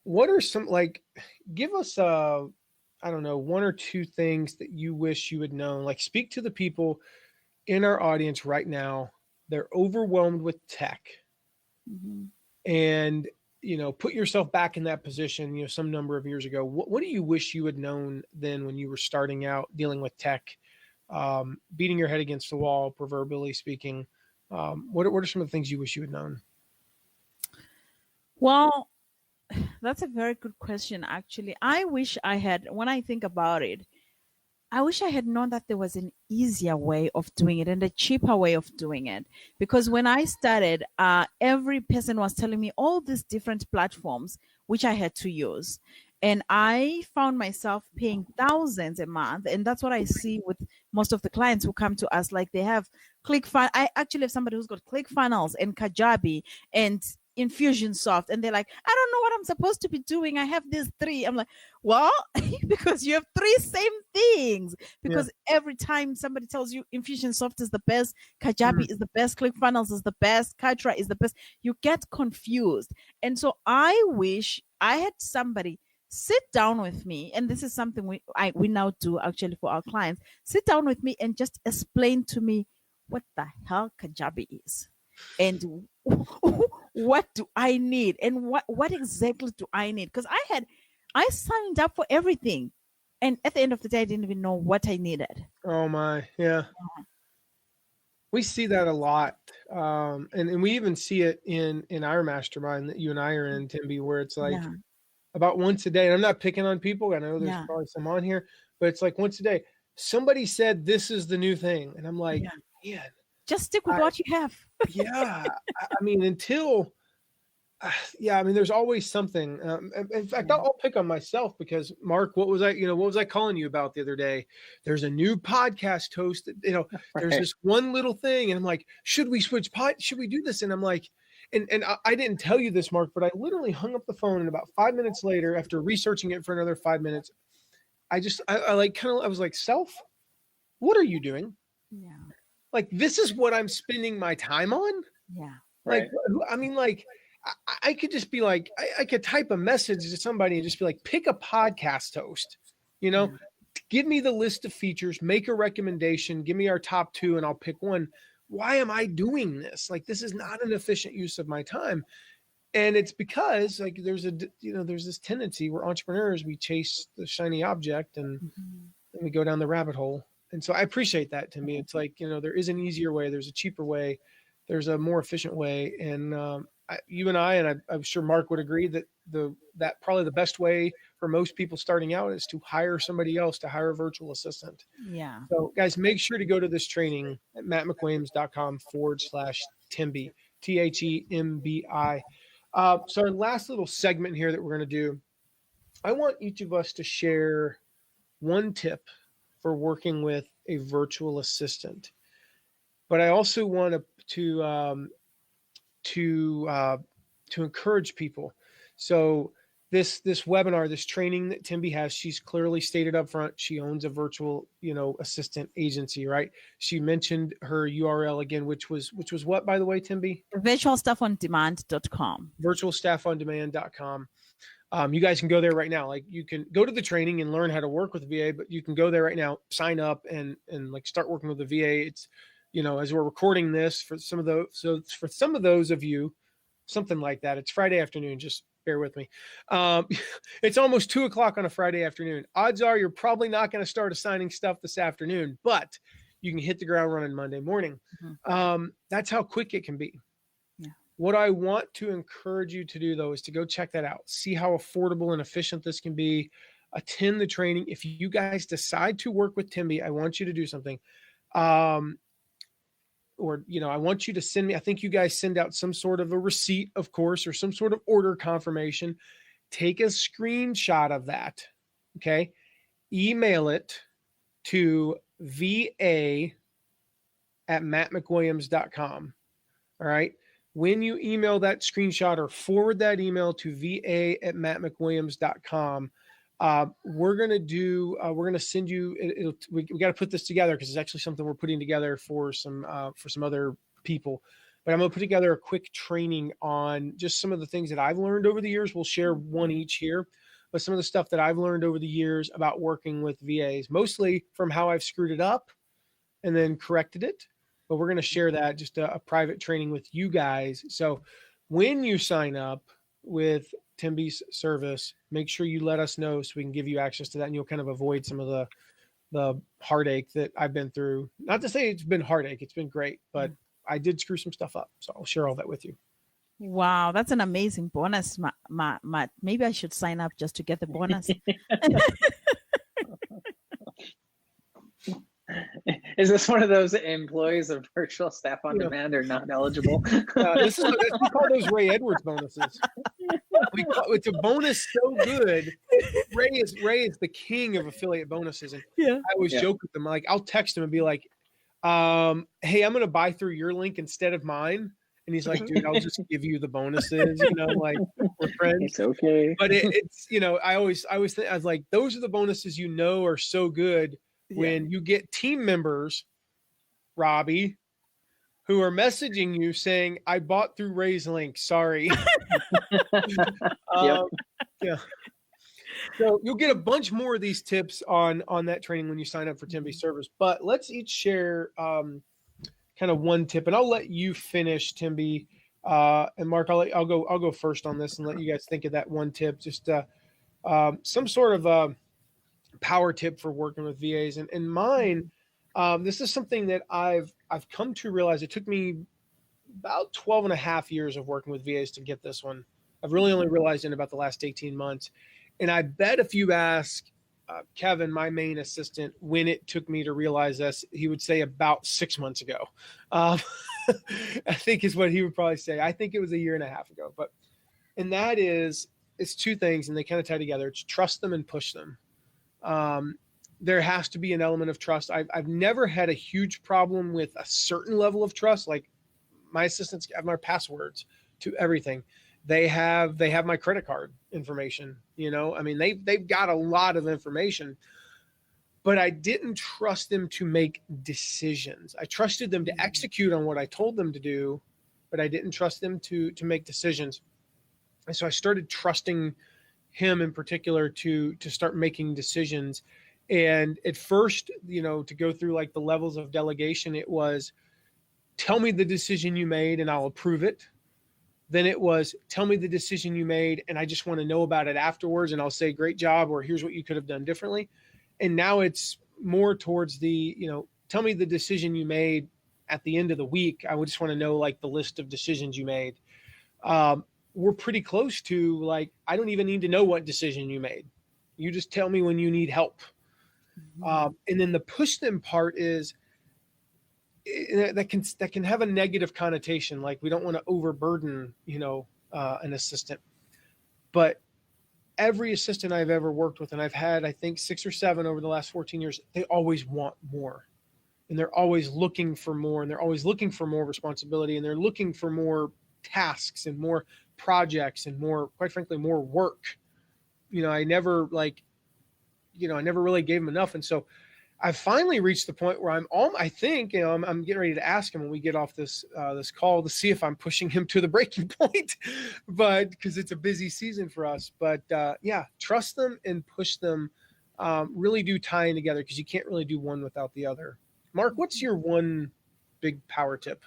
what are some, like, give us I don't know, one or two things that you wish you had known. Like, speak to the people in our audience right now. They're overwhelmed with tech, and put yourself back in that position, some number of years ago. What do you wish you had known then when you were starting out dealing with tech, beating your head against the wall, proverbially speaking? What are some of the things you wish you had known? Well, that's a very good question, actually. I wish I had, when I think about it, I wish I had known that there was an easier way of doing it and a cheaper way of doing it. Because when I started, every person was telling me all these different platforms which I had to use. And I found myself paying thousands a month. And that's what I see with most of the clients who come to us. Like, they have ClickFunnels. I actually have somebody who's got ClickFunnels and Kajabi and Infusionsoft, and they're like, I don't know what I'm supposed to be doing. I have these three. I'm like, well, because you have three same things. Because every time somebody tells you Infusionsoft is the best, Kajabi is the best, ClickFunnels is the best, Katra is the best, you get confused. And so I wish I had somebody sit down with me, and this is something we now do actually for our clients. Sit down with me and just explain to me what the hell Kajabi is, and what do I need, and what exactly do I need? Because I signed up for everything, and at the end of the day, I didn't even know what I needed. Oh my, yeah. We see that a lot, and we even see it in our mastermind that you and I are in, Thembi, where it's like about once a day. And I'm not picking on people. I know there's probably some on here, but it's like once a day. Somebody said this is the new thing, and I'm like, man, just stick with what you have. I mean, until, I mean, there's always something. In fact, I'll pick on myself because, Mark, what was I calling you about the other day? There's a new podcast host that, there's this one little thing, and I'm like, should we switch should we do this? And I'm like, and I didn't tell you this, Mark, but I literally hung up the phone, and about 5 minutes later, after researching it for another 5 minutes, I was like, self, what are you doing? Yeah. Like, this is what I'm spending my time on? Yeah. Like, I mean, like, I could just be like, I could type a message to somebody and just be like, pick a podcast host, give me the list of features, make a recommendation, give me our top 2, and I'll pick one. Why am I doing this? Like, this is not an efficient use of my time. And it's because, like, there's this tendency where entrepreneurs, we chase the shiny object and we go down the rabbit hole. And so I appreciate that. To me, it's like, there is an easier way. There's a cheaper way. There's a more efficient way. And you and I'm sure Mark would agree that that probably the best way for most people starting out is to hire somebody else, to hire a virtual assistant. Yeah. So guys, make sure to go to this training at mattmcwilliams.com/Thembi, THEMBI. So our last little segment here that we're going to do, I want each of us to share one tip for working with a virtual assistant. But I also want to encourage people. So this webinar, this training that Thembi has, she's clearly stated up front, she owns a virtual, assistant agency, right? She mentioned her URL again, which was what, by the way, Thembi? virtualstaffondemand.com. virtualstaffondemand.com. You guys can go there right now. Like, you can go to the training and learn how to work with VA, but you can go there right now, sign up and like start working with the VA. It's, as we're recording this for some of those of you, something like that. It's Friday afternoon. Just bear with me. It's almost 2:00 on a Friday afternoon. Odds are you're probably not going to start assigning stuff this afternoon, but you can hit the ground running Monday morning. That's how quick it can be. What I want to encourage you to do, though, is to go check that out. See how affordable and efficient this can be. Attend the training. If you guys decide to work with Thembi, I want you to do something. I want you to send me, I think you guys send out some sort of a receipt, of course, or some sort of order confirmation. take a screenshot of that, okay? Email it to va@mattmcwilliams.com. All right. When you email that screenshot or forward that email to va@mattmcwilliams.com, we're going to send you, we got to put this together because it's actually something we're putting together for some other people. But I'm going to put together a quick training on just some of the things that I've learned over the years. We'll share one each here, but some of the stuff that I've learned over the years about working with VAs, mostly from how I've screwed it up and then corrected it. But we're going to share that, just a private training with you guys. So when you sign up with Thembi's service, make sure you let us know so we can give you access to that, and you'll kind of avoid some of the heartache that I've been through. Not to say it's been heartache, it's been great, but I did screw some stuff up. So I'll share all that with you. Wow, that's an amazing bonus, Matt. Maybe I should sign up just to get the bonus. Is this one of those employees of virtual staff on demand are not eligible? We call those Ray Edwards bonuses. It's a bonus so good. Ray is the king of affiliate bonuses, and I always joke with them. Like, I'll text him and be like, "Hey, I'm going to buy through your link instead of mine." And he's like, "Dude, I'll just give you the bonuses. Like, we're friends." It's okay. But it's I always think, I was like, those are the bonuses are so good. When you get team members, Robbie, who are messaging you saying, "I bought through Ray's link. Sorry." Yeah. So you'll get a bunch more of these tips on that training when you sign up for Thembi's service. But let's each share kind of one tip, and I'll let you finish, Thembi. And Mark, I'll go first on this and let you guys think of that one tip. Just some sort of power tip for working with VAs. And mine, this is something that I've come to realize. It took me about 12 and a half years of working with VAs to get this one. I've really only realized in about the last 18 months. And I bet if you ask Kevin, my main assistant, when it took me to realize this, he would say about 6 months ago. I think is what he would probably say. I think it was a year and a half ago. And that is, it's two things, and they kind of tie together. It's trust them and push them. There has to be an element of trust. I've never had a huge problem with a certain level of trust. Like, my assistants have my passwords to everything. They have my credit card information. I mean, they've got a lot of information, but I didn't trust them to make decisions. I trusted them to execute on what I told them to do, but I didn't trust them to make decisions. And so I started trusting him in particular to start making decisions. And at first, to go through like the levels of delegation, it was, tell me the decision you made and I'll approve it. Then it was, tell me the decision you made and I just want to know about it afterwards, and I'll say, great job, or here's what you could have done differently. And now it's more towards the, tell me the decision you made at the end of the week. I would just want to know like the list of decisions you made. We're pretty close to like, I don't even need to know what decision you made. You just tell me when you need help. And then the push them part is that can have a negative connotation. Like, we don't want to overburden, an assistant, but every assistant I've ever worked with, and I've had, I think 6 or 7 over the last 14 years, they always want more, and they're always looking for more, and they're always looking for more responsibility, and they're looking for more tasks and more projects and more, quite frankly, more work. I never really gave them enough. And so I finally reached the point where I'm getting ready to ask him when we get off this call to see if I'm pushing him to the breaking point, but because it's a busy season for us. But trust them and push them really do tie in together, because you can't really do one without the other. Mark, what's your one big power tip?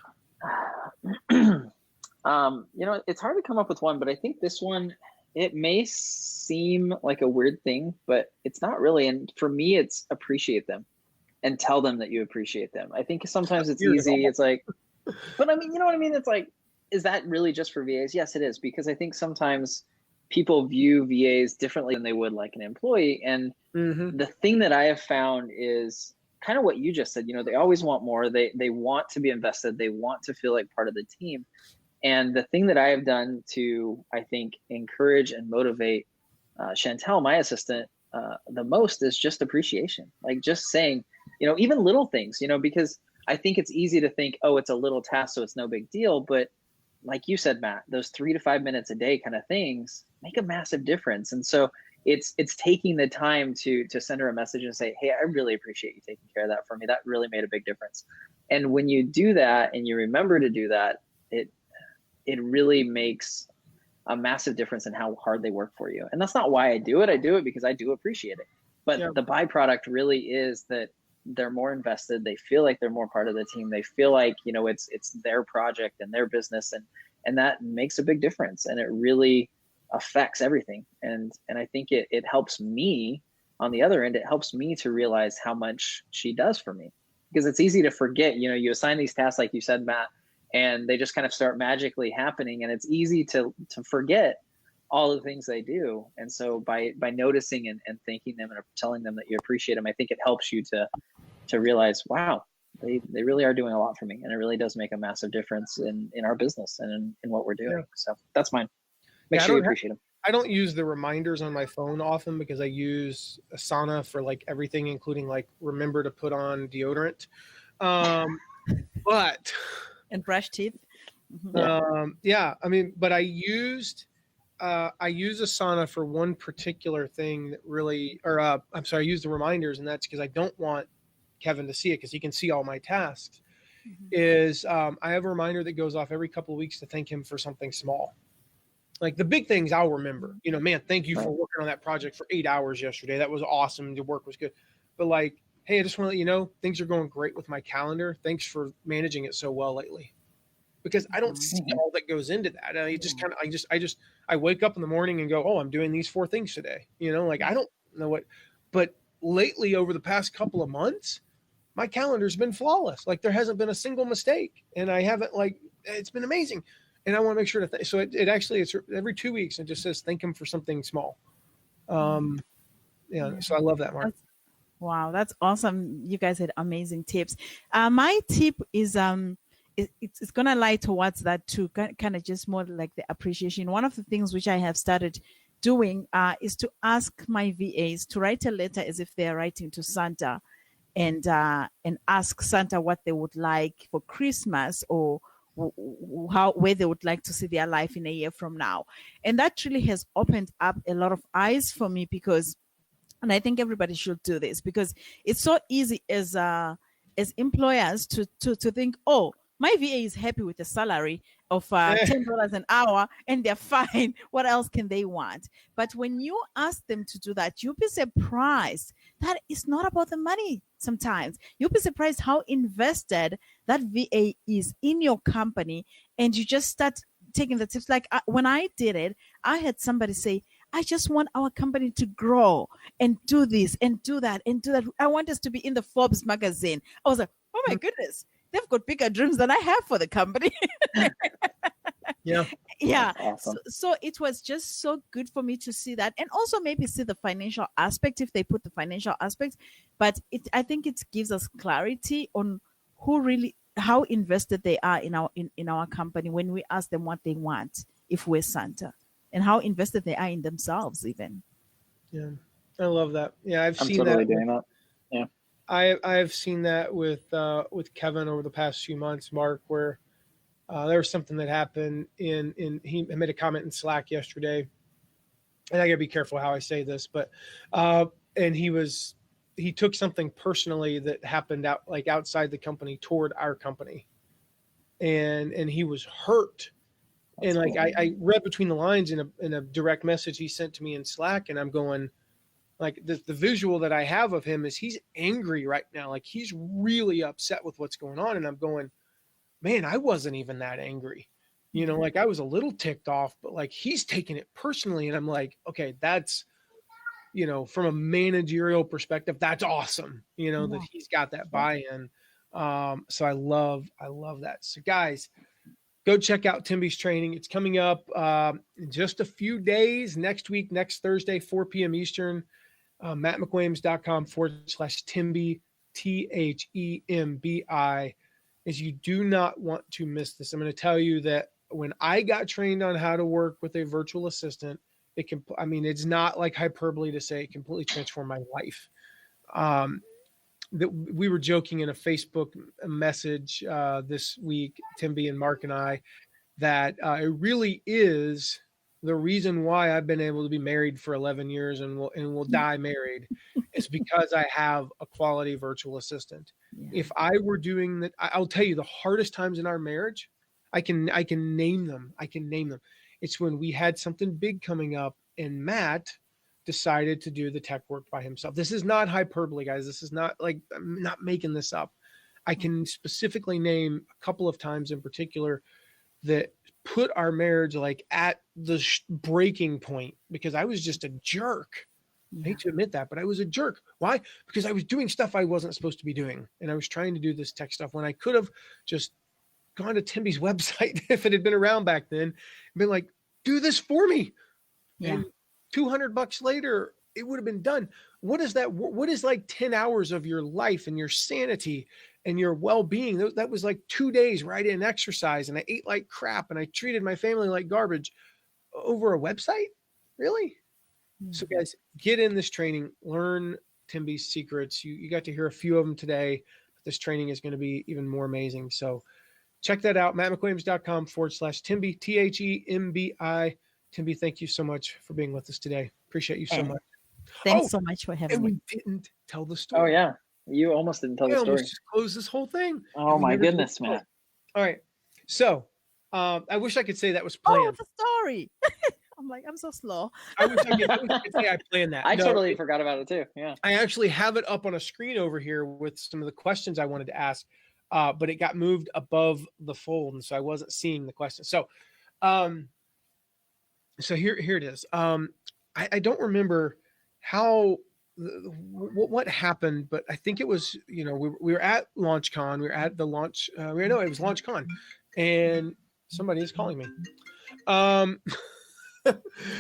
It's hard to come up with one, but I think this one, it may seem like a weird thing, but it's not really. And for me, it's appreciate them and tell them that you appreciate them. I think sometimes it's easy. It's like, but I mean, you know what I mean? It's like, is that really just for VAs? Yes, it is. Because I think sometimes people view VAs differently than they would like an employee. And the thing that I have found is kind of what you just said. They always want more. They want to be invested. They want to feel like part of the team. And the thing that I have done to, I think, encourage and motivate Chantel, my assistant, the most is just appreciation. Like just saying, even little things, because I think it's easy to think, oh, it's a little task, so it's no big deal. But like you said, Matt, those 3 to 5 minutes a day kind of things make a massive difference. And so it's taking the time to send her a message and say, hey, I really appreciate you taking care of that for me. That really made a big difference. And when you do that and you remember to do that, it really makes a massive difference in how hard they work for you. And that's not why I do it. I do it because I do appreciate it. But the byproduct really is that they're more invested. They feel like they're more part of the team. They feel like, it's their project and their business, and that makes a big difference. And it really affects everything. And I think it helps me on the other end. It helps me to realize how much she does for me, because it's easy to forget, you assign these tasks, like you said, Matt, and they just kind of start magically happening. And it's easy to forget all the things they do. And so by noticing and thanking them and telling them that you appreciate them, I think it helps you to realize, wow, they really are doing a lot for me. And it really does make a massive difference in our business and in what we're doing. So that's mine. Make sure you appreciate them. I don't use the reminders on my phone often because I use Asana for like everything, including like remember to put on deodorant. But and brush teeth. But I used Asana for one particular thing that really, I used the reminders, and that's because I don't want Kevin to see it because he can see all my tasks. I have a reminder that goes off every couple of weeks to thank him for something small. Like the big things I'll remember, man, thank you for working on that project for 8 hours yesterday. That was awesome. The work was good. But like, hey, I just want to let you know, things are going great with my calendar. Thanks for managing it so well lately. Because I don't see all that goes into that. I wake up in the morning and go, oh, I'm doing these 4 things today. Like I don't know what, but lately over the past couple of months, my calendar's been flawless. Like there hasn't been a single mistake, and I haven't it's been amazing. And I want to make sure to, so it's every 2 weeks. It just says, thank him for something small. So I love that, Mark. Wow. That's awesome. You guys had amazing tips. My tip is, it's going to lie towards that too, kind of just more like the appreciation. One of the things which I have started doing is to ask my VAs to write a letter as if they're writing to Santa, and ask Santa what they would like for Christmas, or where they would like to see their life in a year from now. And that really has opened up a lot of eyes for me, and I think everybody should do this, because it's so easy as employers to think, oh, my VA is happy with a salary of $10 an hour and they're fine. What else can they want? But when you ask them to do that, you'll be surprised that it's not about the money. Sometimes you'll be surprised how invested that VA is in your company, and you just start taking the tips. Like when I did it, I had somebody say, I just want our company to grow and do this and do that and do that. I want us to be in the Forbes magazine. I was like, oh my goodness, they've got bigger dreams than I have for the company. Yeah. Awesome. So it was just so good for me to see that, and also maybe see the financial aspect if they put the financial aspect. But I think it gives us clarity on how invested they are in our company when we ask them what they want if we're Santa, and how invested they are in themselves even. Yeah, I love that. Yeah, I'm seen totally that. Doing that. Yeah, I've seen that with Kevin over the past few months, Mark, where there was something that happened he made a comment in Slack yesterday, and I gotta be careful how I say this, but and he took something personally that happened outside the company toward our company, and he was hurt. That's and cool. I read between the lines in a direct message he sent to me in Slack, and I'm going, like the visual that I have of him is he's angry right now. Like he's really upset with what's going on. And I'm going, man, I wasn't even that angry. Like I was a little ticked off, but like he's taking it personally. And I'm like, okay, that's, from a managerial perspective, that's awesome. That he's got that buy-in. So I love that. So guys, go check out Thembi's training. It's coming up in just a few days, next week, next Thursday, 4 p.m. Eastern. mattmcwilliams.com/Thembi, THEMBI, is you do not want to miss this. I'm going to tell you that when I got trained on how to work with a virtual assistant, It can, I mean, it's not like hyperbole to say it completely transformed my life. That we were joking in a Facebook message this week, Thembi and Mark and I, that it really is the reason why I've been able to be married for 11 years and will die married is because I have a quality virtual assistant. Yeah. If I were doing that, I'll tell you the hardest times in our marriage, I can name them. I can name them. It's when we had something big coming up and Matt decided to do the tech work by himself. This is not hyperbole, guys. This is not like, I'm not making this up. I can specifically name a couple of times in particular that put our marriage like at the breaking point because I was just a jerk. I hate to admit that, but I was a jerk. Why? Because I was doing stuff I wasn't supposed to be doing. And I was trying to do this tech stuff when I could have just gone to Thembi's website if it had been around back then and been like, do this for me. Yeah. And $200 later, it would have been done. What is that? What is like 10 hours of your life and your sanity and your well-being? That was like 2 days where I didn't exercise and I ate like crap and I treated my family like garbage over a website. Really? Mm-hmm. So guys, get in this training, learn Thembi's secrets. You got to hear a few of them today. This training is going to be even more amazing. So check that out. mattmcwilliams.com/Thembi, THEMBI. Thembi, thank you so much for being with us today. Appreciate you so much. Thanks so much for having me. We didn't tell the story. Oh, yeah. You almost didn't tell the story. Just close this whole thing. Oh, my goodness, Matt. All right. So I wish I could say that was planned. Oh, the story. I'm like, I'm so slow. I wish I could say I planned that. I totally forgot about it too. Yeah. I actually have it up on a screen over here with some of the questions I wanted to ask, but it got moved above the fold. And so I wasn't seeing the questions. So, here it is. I don't remember what happened, but I think it was, we were at LaunchCon. We were at the launch. It was LaunchCon, and somebody is calling me.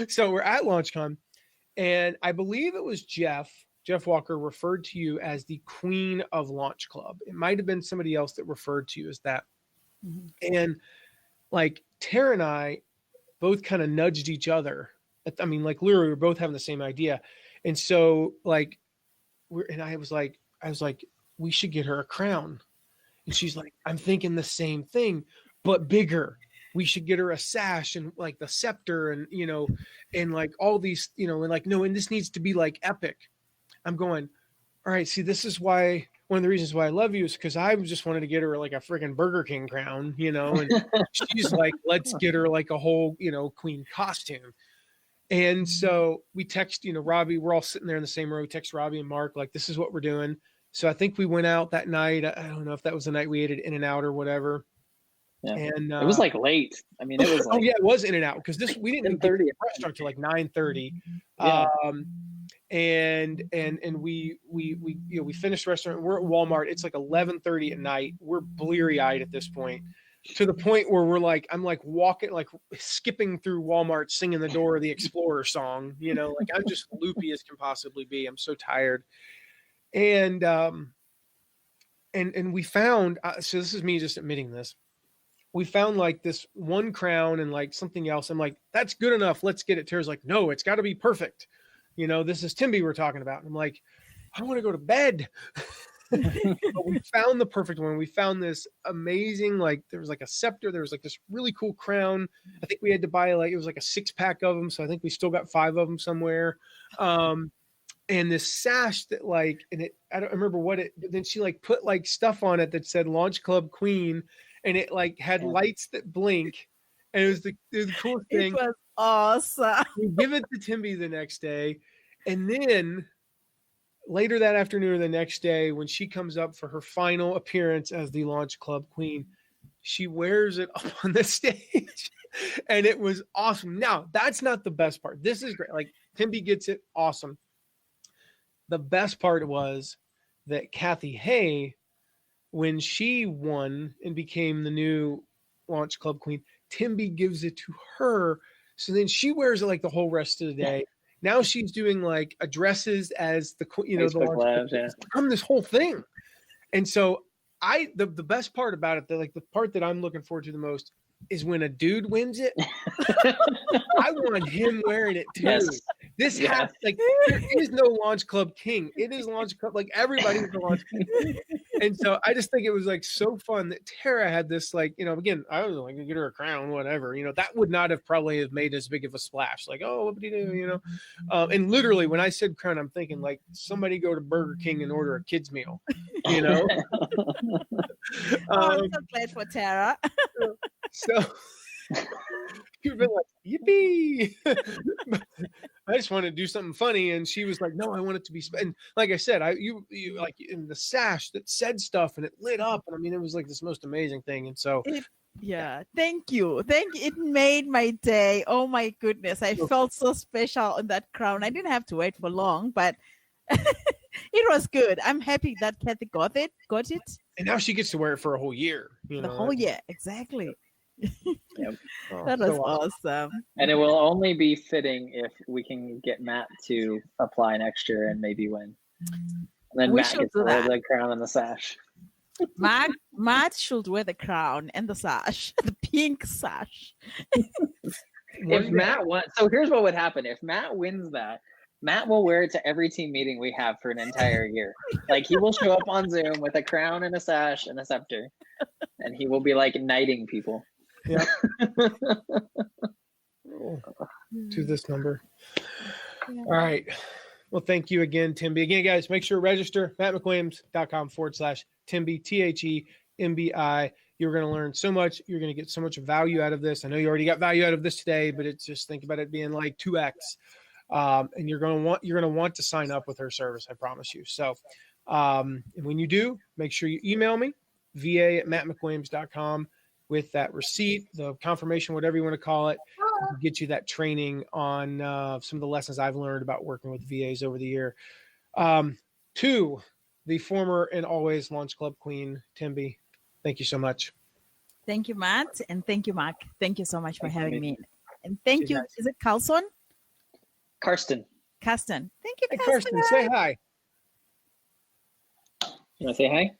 So we're at LaunchCon, and I believe it was Jeff Walker referred to you as the queen of Launch Club. It might have been somebody else that referred to you as that. Mm-hmm. And like Tara and I both kind of nudged each other. I mean, like literally, we were both having the same idea. And so like, I was like, we should get her a crown. And she's like, I'm thinking the same thing, but bigger. We should get her a sash and like the scepter and, and like all these, and like, no, and this needs to be like epic. I'm going, all right, see, this is why, one of the reasons why I love you is because I just wanted to get her like a freaking Burger King crown, and she's like, let's get her like a whole, queen costume. And so we text, Robbie, we're all sitting there in the same row, text Robbie and Mark, like, this is what we're doing. So I think we went out that night. I don't know if that was the night we ate at In-N-Out or whatever. Yeah. And it was like late. I mean, it was like, it was In-N-Out because we didn't get to the restaurant till like 9:30. Yeah. And we finished the restaurant. We're at Walmart. It's like 11:30 at night. We're bleary eyed at this point, to the point where we're like, I'm like walking, like skipping through Walmart, singing the Dora the Explorer song. Like I'm just loopy as can possibly be. I'm so tired. And we found. So this is me just admitting this. We found like this one crown and like something else. I'm like, that's good enough. Let's get it. Tara's like, no, it's got to be perfect. This is Thembi we're talking about. And I'm like, I want to go to bed. But we found the perfect one. We found this amazing, like there was like a scepter. There was like this really cool crown. I think we had to buy it was like a 6-pack of them. So I think we still got 5 of them somewhere. And this sash that like, and I don't remember what but then she like put like stuff on it that said Launch Club Queen. And it like had lights that blink, and it was the coolest thing. It was awesome. We give it to Thembi the next day, and then later that afternoon or the next day, when she comes up for her final appearance as the Launch Club Queen, she wears it up on the stage, and it was awesome. Now that's not the best part. This is great. Like Thembi gets it, awesome. The best part was that Kathy Hay, when she won and became the new Launch Club Queen, Thembi gives it to her. So then she wears it like the whole rest of the day. Now she's doing like addresses as the Facebook Lives, it's become this whole thing. And so the best part about it, the part that I'm looking forward to the most, is when a dude wins it. I want him wearing it too. Yes. This Yeah. has like there is no launch club king. It is launch club, like everybody's the launch king. And so I just think it was like so fun that Tara had this, like, you know, again, I was like, get her a crown, whatever, you know, that would not have probably have made as big of a splash. Like, oh, what did he do? You know? And literally when I said crown, I'm thinking like somebody go to Burger King and order a kid's meal, you know? I'm so glad for Tara. So you've been like, yippee. I just wanted to do something funny. And she was like, no, I want it to be, and like I said, you like in the sash that said stuff and it lit up. And I mean, it was like this most amazing thing. And so, Yeah, thank you. It made my day. Oh my goodness. I felt so special in that crown. I didn't have to wait for long, but it was good. I'm happy that Kathy got it. and now she gets to wear it for a whole year. You know, The whole year, exactly. Yep. That was awesome. And it will only be fitting if we can get Matt to apply next year and maybe win. And then We Matt should gets do to wear that. the crown and the sash. Matt should wear the crown and the sash, the pink sash. If Matt won, so here's what would happen. If Matt wins that, Matt will wear it to every team meeting we have for an entire year. Like he will show up on Zoom with a crown and a sash and a scepter, and he will be like knighting people. Yeah. To this number. Yeah. All right. Well, thank you again, Thembi. Again, guys, make sure to register mattmcwilliams.com/Thembi, THEMBI. You're going to learn so much. You're going to get so much value out of this. I know you already got value out of this today, but it's just think about it being like 2x. And you're going to want to sign up with her service. I promise you. So, and when you do, make sure you email me, va@mattmcwilliams.com, with that receipt, the confirmation, whatever you want to call it, to get you that training on some of the lessons I've learned about working with VAs over the year. To the former and always Launch Club Queen, Thembi, thank you so much. Thank you, Matt, and thank you, Mark. Thank you so much for Thank you, having Amy. me. And thank you. guys. Is it Carlson? Karsten, Carsten. Thank you, Hey, Carsten. Karsten, say hi. you want to say hi?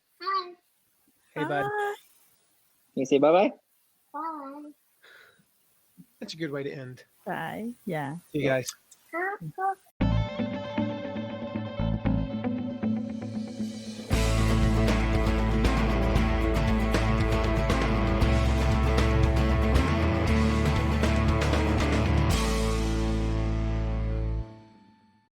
Hey, bud. Hi. Can you say bye-bye? Bye. That's a good way to end. Bye. Yeah. See you guys. Bye.